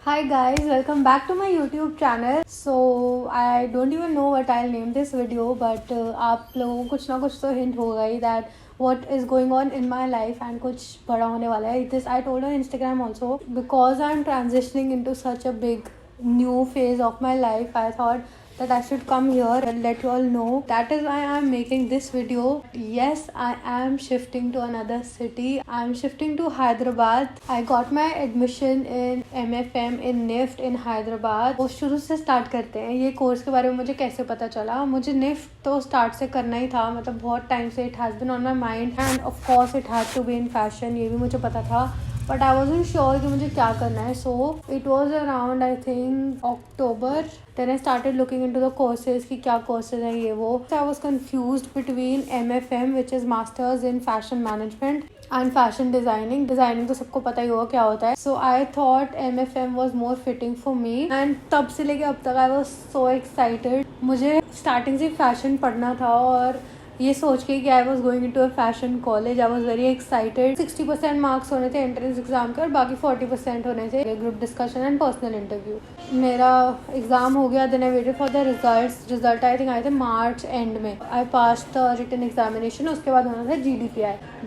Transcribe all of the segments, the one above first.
Hi guys, welcome back to my YouTube channel. So I don't even know what I'll name this video, but आप लोगों को कुछ ना कुछ तो hint होगा ही that what is going on in my life and कुछ बड़ा होने वाला है. This I told on Instagram also because I'm transitioning into such a big new phase of my life. I thought that I should come here and let you all know. That is why I'm making this video. Yes, I am shifting to another city. I'm shifting to Hyderabad. I got my admission in MFM in NIFT in Hyderabad. वो शुरू से start करते हैं. ये course के बारे में मुझे कैसे पता चला? मुझे NIFT तो स्टार्ट से करना ही था, मतलब बहुत टाइम से it has been on my mind and of course it had to be in fashion. ये भी मुझे पता था, बट आई वॉजंट श्योर कि मुझे क्या करना है. So it was around I think October. Then I started looking into the courses कि क्या कोर्सेज हैं ये वो. I was confused between MFM which is masters in fashion management and fashion designing. Designing तो सबको पता ही होगा क्या होता है. So I thought MFM was more fitting for me and तब से लेके अब तक आई वॉज सो एक्साइटेड. मुझे स्टार्टिंग से फैशन पढ़ना था और ये सोच के कि I was going into a fashion college. I was very excited. 60% marks होने थे एंट्रेंस एग्जाम के और बाकी 40% होने थे group discussion and personal interview. मेरा एग्जाम हो गया. Then I waited for the result I think आए थे मार्च एंड में. I pass the written examination. उसके बाद होना था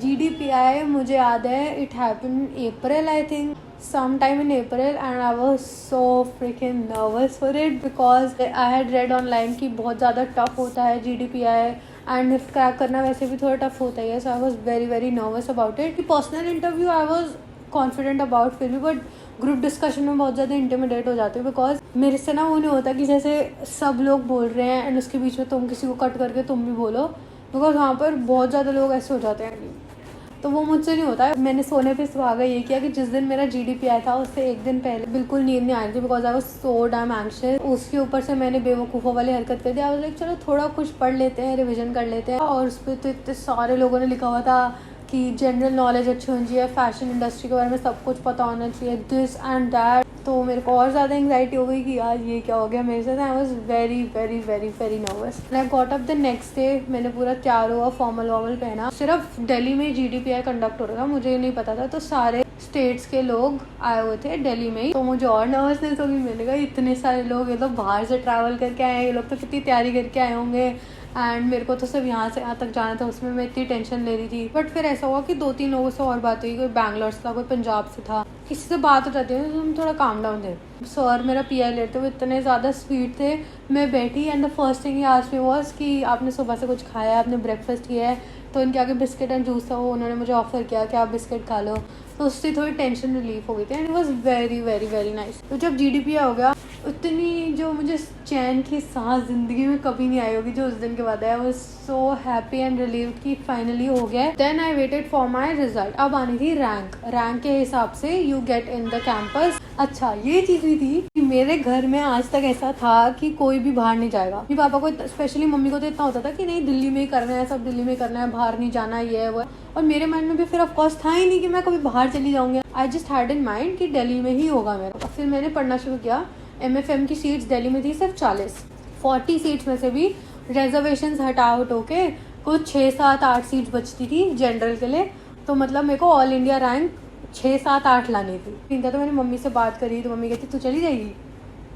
GDPI. मुझे याद है it happen in April I think, sometime in April, and I was so freaking nervous for it because I had read online कि बहुत ज़्यादा टफ होता है GDPI एंड निफ्ट क्रैक करना वैसे भी थोड़ा टफ होता ही है. So I was very very nervous about it. Personal interview I was confident about फिर भी, बट ग्रुप डिस्कशन में बहुत ज़्यादा इंटिमिडेट हो जाती हूँ बिकॉज मेरे से ना वो नहीं होता कि जैसे सब लोग बोल रहे हैं एंड उसके बीच में तुम किसी को कट करके तुम भी बोलो, बिकॉज वहाँ पर बहुत ज़्यादा लोग ऐसे हो जाते हैं. तो वो मुझसे नहीं होता है. मैंने सोने पे सुहागा ये किया कि जिस दिन मेरा GDPI था उससे एक दिन पहले बिल्कुल नींद नहीं आ रही थी because I was so damn anxious. उसके ऊपर से मैंने बेवकूफ़ों वाली हरकत कर दी. आई वाज लाइक चलो थोड़ा कुछ पढ़ लेते हैं, रिविजन कर लेते हैं. और उस पर तो इतने सारे लोगों ने लिखा हुआ था कि जनरल नॉलेज अच्छी होनी चाहिए, फैशन इंडस्ट्री के बारे में सब कुछ पता होना चाहिए, दिस एंड दैट. तो मेरे को और ज़्यादा एंग्जाइटी हो गई कि यार ये क्या हो गया मेरे साथ. I was very very very very nervous. I got up the next day. मैंने पूरा तैयार हुआ, फॉर्मल वॉर्मल पहना. सिर्फ दिल्ली में GDPI कंडक्ट हो रहा था, मुझे नहीं पता था. तो सारे स्टेट्स के लोग आए हुए थे दिल्ली में ही. तो मुझे और नर्वसनेस होगी. मैंने कहा इतने सारे लोग, ये तो बाहर से ट्रैवल करके आए हैं, ये लोग तो कितनी तैयारी करके आए होंगे एंड मेरे को तो सिर्फ यहाँ से यहाँ तक जाना था. उसमें मैं इतनी टेंशन ले रही थी. बट फिर ऐसा हुआ कि 2-3 लोगों से और बात हुई. कोई बैंगलोर से था, कोई पंजाब से था. किसी से बात हो जाती है तो हम थोड़ा काम डाउन थे. सर मेरा PI लेते हुए इतने ज़्यादा स्वीट थे. मैं बैठी and the first thing he asked me was कि आपने सुबह से कुछ खाया है, आपने ब्रेकफास्ट किया है. तो इनके आगे बिस्किट एंड जूस था, वो उन्होंने मुझे ऑफर किया कि आप बिस्किट खा लो. तो उससे थोड़ी टेंशन रिलीफ हो गई थी and it was very very very nice. तो जब GDPI हो गया उतनी जो मुझे चैन की सांस ज़िंदगी में कभी नहीं आई होगी जो उस दिन के बाद आया. I was so happy and relieved कि फाइनली हो गया. Then I waited for my result. अब आनी थी रैंक के हिसाब से you get in the campus. अच्छा ये चीज़ भी थी कि मेरे घर में आज तक ऐसा था कि कोई भी बाहर नहीं जाएगा. मेरे पापा को स्पेशली मम्मी को तो इतना होता था कि नहीं दिल्ली में ही करना है, सब दिल्ली में करना है, बाहर नहीं जाना, ये है वो. और मेरे माइंड में भी फिर ऑफकोर्स था ही नहीं कि मैं कभी बाहर चली जाऊँगी. I just had in mind कि दिल्ली में ही होगा मेरा. फिर मैंने पढ़ना शुरू किया. MFM की सीट्स दिल्ली में थी सिर्फ 40 सीट्स में से भी रिजर्वेशंस हटा के कुछ 6-7-8 सीट्स बचती थी जनरल के लिए. तो मतलब मेरे को ऑल इंडिया रैंक 6-7-8 लानी थी. इनका तो मैंने मम्मी से बात करी तो मम्मी कहती तू चली जाएगी.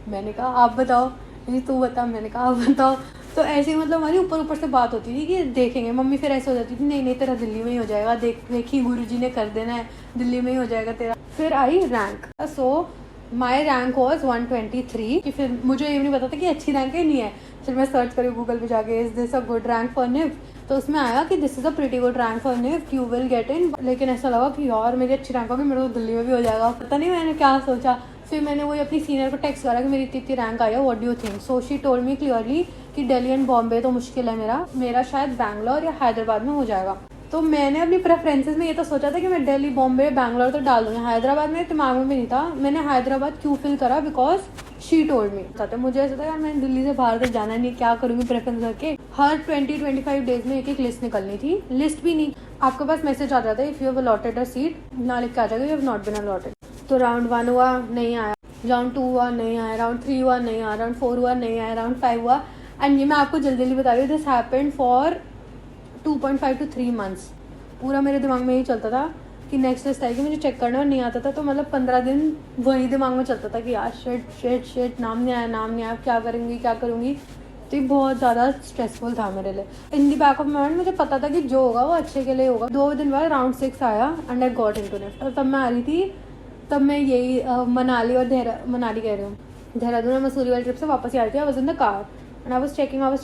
मैंने कहा आप बताओ. नहीं तू बता. मैंने कहा आप बताओ. तो ऐसे ही मतलब हमारी ऊपर से बात होती थी कि देखेंगे. मम्मी फिर ऐसे हो जाती थी नहीं तेरा दिल्ली में ही हो जाएगा, देखी गुरुजी ने कर देना है, दिल्ली में ही हो जाएगा तेरा. फिर आई rank. So my rank was 123. कि फिर मुझे ये नहीं पता था कि अच्छी रैंक है नहीं है. फिर मैं सर्च करी गूगल पे जाके is this a good rank for NIFT. तो उसमें आया कि this is a pretty good rank for NIFT, you will get in. लेकिन ऐसा लगा कि यार मेरी अच्छी रैंक होगी, मेरे को दिल्ली में भी हो जाएगा. पता नहीं मैंने क्या सोचा. फिर मैंने वही अपनी सीनियर को टेक्स्ट करा कि मेरी इतनी रैंक आई है, what do you think. So she told me clearly कि दिल्ली एंड बॉम्बे तो मुश्किल है मेरा शायद बैंगलोर या हैदराबाद में हो जाएगा. तो मैंने अपनी प्रेफरेंसेस में ये तो सोचा था कि मैं दिल्ली बॉम्बे बैंगलोर तो डाल दूँगी. हैदराबाद मेरे दिमाग में भी नहीं था. मैंने हैदराबाद क्यों फिल करा बिकॉज शी टोल्ड मी. मुझे ऐसा था यार मैंने दिल्ली से बाहर तक जाना नहीं, क्या करूँगी प्रेफरेंस करके. हर 20-25 डेज में एक लिस्ट निकलनी थी. लिस्ट भी नहीं, आपके पास मैसेज आ जाता है if you have allotted a seat ना लिख के आ जाएगा you have not been allotted. तो राउंड 1 हुआ नहीं आया, राउंड 2 हुआ नहीं आया, राउंड 3 हुआ नहीं आया, राउंड 4 हुआ नहीं आया, राउंड 5 हुआ. एंड ये मैं आपको जल्दी बता रही हूँ. This happened for 2.5 to 3 months. पूरा मेरे दिमाग में यही चलता था कि नेक्स्ट लिस्ट आएगी, मुझे चेक करना और नहीं आता था। तो मतलब 15 दिन वही दिमाग में चलता था कि यार शिट नाम नहीं आया, क्या करूँगी। तो ये बहुत ज़्यादा स्ट्रेसफुल था मेरे लिए। इन दी बैक ऑफ माइंड मुझे पता था कि जो होगा वो अच्छे के लिए होगा। 2 दिन बाद राउंड 6 आया and I got into NIFT. और तब मैं आ रही थी, तब मैं यही मनाली और मनाली कह रही हूँ, देहरादून और मसूरी वाली ट्रिप से वापस ही आ रही थी। I was in the car and I was checking और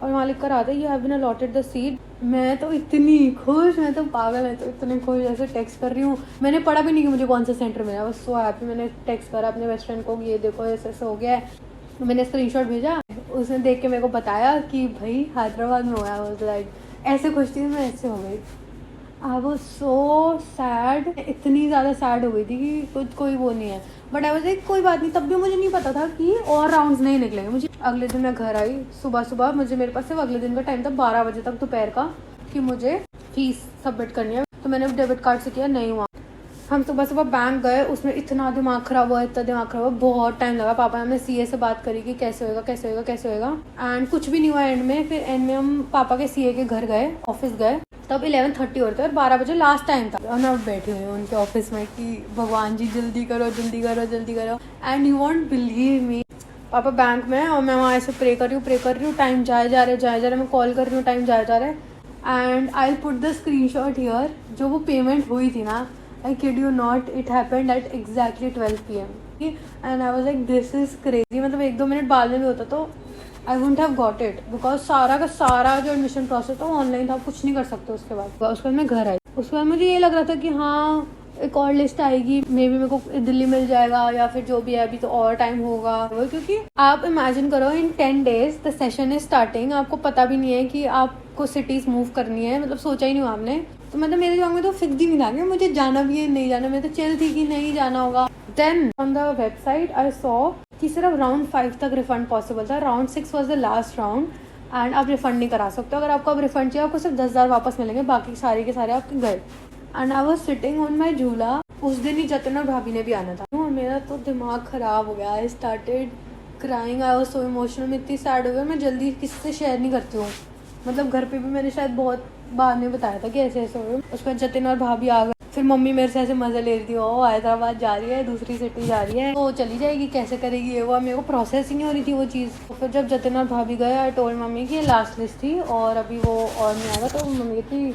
वहाँ लिख कर आता है you have been allotted the seat. मैं तो इतनी खुश, मैं तो पागल, मैं तो इतने खुश, ऐसे टेक्स्ट कर रही हूँ। मैंने पढ़ा भी नहीं कि मुझे कौन सा सेंटर मिला, बस सो हैप्पी। मैंने टेक्स्ट करा अपने बेस्ट फ्रेंड को, ये देखो ऐसे हो गया है। मैंने स्क्रीनशॉट भेजा, उसने देख के मेरे को बताया कि भाई हैदराबाद में हुआ। वाज लाइक ऐसे खुश थी मैं, ऐसे हो गई। आई वाज सो सैड, इतनी ज़्यादा सैड हो गई थी कि कोई वो नहीं है। बट आई वाज लाइक कोई बात नहीं। तब भी मुझे नहीं पता था कि और राउंड्स नहीं निकलेंगे। मुझे अगले दिन मैं घर आई सुबह, मेरे पास सिर्फ अगले दिन का टाइम था 12 बजे तक दोपहर का, कि मुझे फीस सबमिट करनी है। तो मैंने डेबिट कार्ड से किया, नहीं हुआ। हम सुबह बैंक गए, उसमें इतना दिमाग ख़राब हुआ, बहुत टाइम लगा। पापा ने हमने सीए से बात करी कि कैसे होएगा एंड कुछ भी नहीं हुआ एंड में। फिर एंड में हम पापा के सीए के घर गए, ऑफिस गए, तब 11:30 होते और 12 बजे लास्ट टाइम था। और मैं बैठी हुई हूँ उनके ऑफिस में कि भगवान जी जल्दी करो। And you won't believe me, पापा बैंक में है और मैं वहाँ ऐसे प्रे कर रही हूँ। टाइम जाए जा रहे, मैं कॉल कर रही हूँ, टाइम जाए जा रहा है। And I put the screenshot here, जो वो पेमेंट हुई थी ना, I kid you not, it happened at exactly 12 PM. And I was like, this is crazy. मतलब 1-2 मिनट बाद में भी होता तो I wouldn't have got it, because सारा का सारा जो एडमिशन प्रोसेस था वो ऑनलाइन था, कुछ नहीं कर सकते। उसके बाद मैं घर आई। उसके बाद मुझे ये लग रहा था कि हाँ एक और लिस्ट आएगी, मे बी मेरे को दिल्ली मिल जाएगा या फिर जो भी है, अभी तो और टाइम होगा। क्योंकि आप इमेजिन करो, इन 10 days the session is starting, आपको पता भी नहीं है कि आपको सिटीज मूव करनी है, मतलब सोचा ही नहीं हुआ आपने। तो मतलब मेरे दिमाग में तो फिक्स ही नहीं था कि मुझे जाना भी है नहीं जाना। मैं तो चिल थी कि नहीं जाना होगा। Then on the website I saw कि सिर्फ राउंड 5 तक रिफंड पॉसिबल था। Round 6 was the last round and आप रिफंड नहीं करा सकते। अगर आपको अब रिफंड चाहिए, आपको सिर्फ 10,000 वापस मिलेंगे, बाकी सारे के सारे आपके गए। And I was sitting on my झूला। उस दिन ही जतिन और भाभी ने भी आना था। तो मेरा तो दिमाग ख़राब हो गया। I started crying, I was so emotional. मैं इतनी सैड हो गई, मैं जल्दी किसी से शेयर नहीं करती हूँ। मतलब घर पे भी मैंने शायद बहुत बाद में बताया था कि ऐसे हो गए। उसके बाद जतिन और भाभी आ गए। फिर मम्मी मेरे से ऐसे मज़े ले रही थी, ओ हैदराबाद जा रही है, दूसरी सिटी जा रही है, तो चली जाएगी, कैसे करेगी ये वो। मेरे को प्रोसेस ही नहीं हो रही थी वो चीज़। तो फिर जब जतिन और भाभी गए, आई टोल्ड मम्मी कि ये लास्ट लिस्ट थी और अभी वो और नहीं आएगा। तो मम्मी कहती,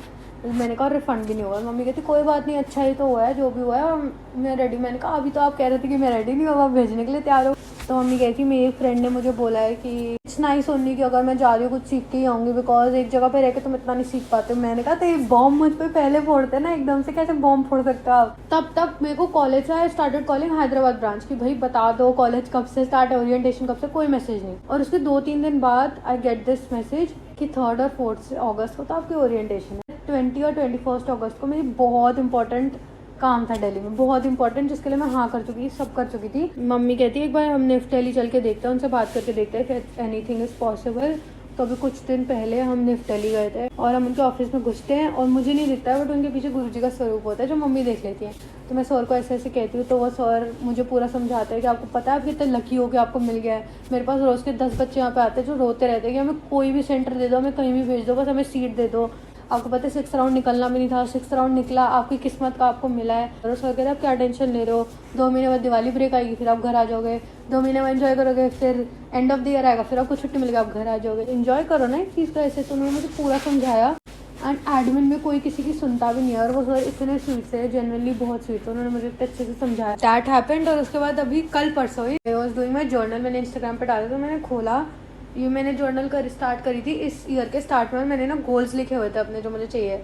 मैंने कहा रिफंड भी नहीं होगा। मम्मी कहती कोई बात नहीं, अच्छा ही तो हुआ है, जो भी हुआ है, और मैं रेडी। मैंने कहा अभी तो आप कह रहे थे कि मैं रेडी नहीं होगा, भेजने के लिए तैयार हो। तो मम्मी कहती मेरी एक फ्रेंड ने मुझे बोला है कि इट्स नाइस ओनली कि अगर मैं जा रही हूँ कुछ सीख के ही आऊँगी, बिकॉज एक जगह पे रह के तुम इतना नहीं सीख पाते। मैंने कहा तो ये बॉम्ब मुझ पर पहले फोड़ते ना, एकदम से कैसे बॉम्ब फोड़ सकते हो आप। तब तक मेरे को कॉलेज से I started calling Hyderabad branch की, भाई बता दो कॉलेज कब से स्टार्ट है, ओरिएंटेशन कब से। कोई मैसेज नहीं। और उसके 2-3 दिन बाद आई गेट दिस मैसेज कि 3rd और 4th अगस्त को तो आपकी ओरिएंटेशन है। 20 और 21 अगस्त को मेरी बहुत इंपॉर्टेंट काम था दिल्ली में, बहुत इंपॉर्टेंट, जिसके लिए मैं हाँ कर चुकी थी, सब कर चुकी थी। मम्मी कहती है एक बार हम निफ्ट दिल्ली चल के देखते हैं, उनसे बात करके देखते हैं कि एनीथिंग इज़ पॉसिबल। तो अभी कुछ दिन पहले हम निफ्ट दिल्ली गए थे और हम उनके ऑफिस में घुसते हैं और मुझे नहीं दिखता है, बट उनके पीछे गुरुजी का स्वरूप होता है जो मम्मी देख लेती है। तो मैं सर को ऐसे ऐसे कहती हूँ, तो वो सर मुझे पूरा समझाते हैं कि आपको पता है आप कितने लकी हो कि आपको मिल गया है। मेरे पास रोज़ के 10 बच्चे यहाँ पे आते हैं जो रोते रहते हैं कि हमें कोई भी सेंटर दे दो, हमें कहीं भी भेज दो, बस हमें सीट दे दो। आपको पता है 6th राउंड निकलना भी नहीं था, 6th राउंड निकला, आपकी किस्मत का आपको मिला है। और सर कहते हैं आप क्या टेंशन ले रहे हो, 2 महीने बाद दिवाली ब्रेक आएगी, फिर आप घर आ जाओगे, 2 महीने बाद एंजॉय करोगे, फिर एंड ऑफ द ईयर आएगा, फिर आपको छुट्टी मिलेगी, आप घर आ जाओगे, एंजॉय करो ना इस चीज़ का। ऐसे तो उन्होंने मुझे पूरा समझाया। एंड एडमिन में कोई किसी की सुनता भी नहीं है, और वो सर इतने स्वीट थे, जेन्युइनली बहुत स्वीट थे, उन्होंने मुझे इतने अच्छे से समझाया। That happened. और उसके बाद अभी कल परसों ही I was doing my journal, मैंने इंस्टाग्राम पर डाला, तो मैंने खोला, ये मैंने जर्नल कर स्टार्ट करी थी इस ईयर के स्टार्ट में। मैंने ना गोल्स लिखे हुए थे अपने जो मुझे चाहिए,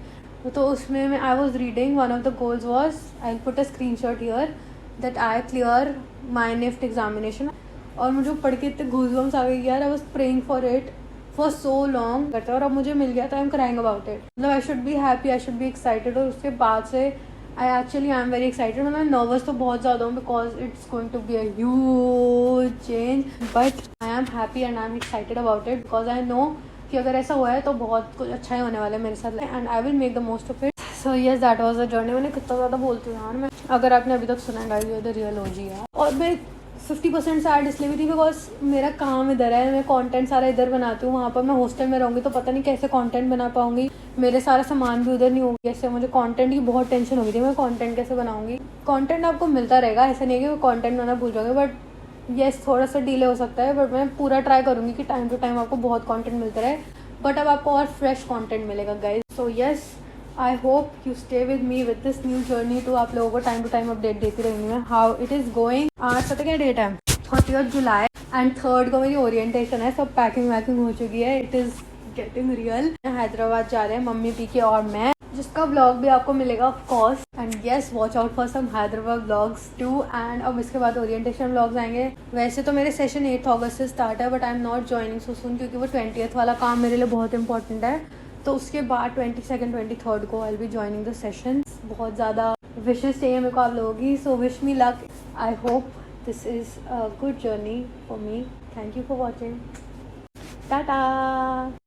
तो उसमें मैं I was reading, one of the goals was, I put a screenshot here, that I clear my NIFT examination. और मुझे पढ़ के इतने गूज़बम्स आ गए यार, I was praying for it for so long करते, और अब मुझे मिल गया, तो I am crying about it. मतलब I should be happy, I should be excited. और उसके बाद से I actually I am very excited. मतलब नर्वस तो बहुत ज़्यादा हूँ, because it's going to be a huge change, but I am happy and I am excited about it, because I know कि अगर ऐसा हुआ है तो बहुत कुछ अच्छा ही होने वाला है मेरे साथ, and I will make the most of it. So yes, that was the journey. मैंने कितना ज़्यादा बोलती हूँ यार मैं, अगर आपने अभी तक सुना है, ये द रियल ओजी है। और मैं 50% सैड इसलिए भी थी बिकॉज मेरा काम इधर है, मैं कंटेंट सारा इधर बनाती हूँ, वहाँ पर मैं हॉस्टल में रहूँगी तो पता नहीं कैसे कंटेंट बना पाऊँगी, मेरे सारा सामान भी उधर नहीं होगा। ऐसे मुझे कंटेंट की बहुत टेंशन हो गई थी, मैं कंटेंट कैसे बनाऊंगी। कंटेंट आपको मिलता रहेगा, ऐसा नहीं है कि कंटेंट बनाना भूल जाओगे, बट येस थोड़ा सा डिले हो सकता है, बट मैं पूरा ट्राई करूँगी कि टाइम टू टाइम आपको बहुत कंटेंट मिलता रहे, बट अब आपको और फ्रेश कंटेंट मिलेगा guys. So yes, I hope you stay with me with this new journey to आप लोगों को टाइम टू टाइम अपडेट देती रहेंगी मैं हाउ इट इज़ गोइंग। आज पता क्या डेट है, 30 जुलाई एंड 3rd को मेरी ओरिएंटेशन है। सब पैकिंग वैकिंग हो चुकी है, it is getting real. Hyderabad जा रहे हैं मम्मी पीके और मैं, जिसका ब्लॉग भी आपको मिलेगा of course. And yes, watch out for some Hyderabad blogs too. एंड अब इसके बाद ओरिएंटेशन ब्लॉग्स आएंगे। वैसे तो मेरे सेशन 8 अगस्त से स्टार्ट है, but I am not joining so soon, क्योंकि वो 20th वाला काम मेरे लिए बहुत इंपॉर्टेंट है। तो उसके बाद 22nd 23rd को I will be joining the session. बहुत ज़्यादा विशेष चाहिए मेरे को आप लोगों की, so wish me luck. I hope this is a good journey for me. Thank you for watching. Tata.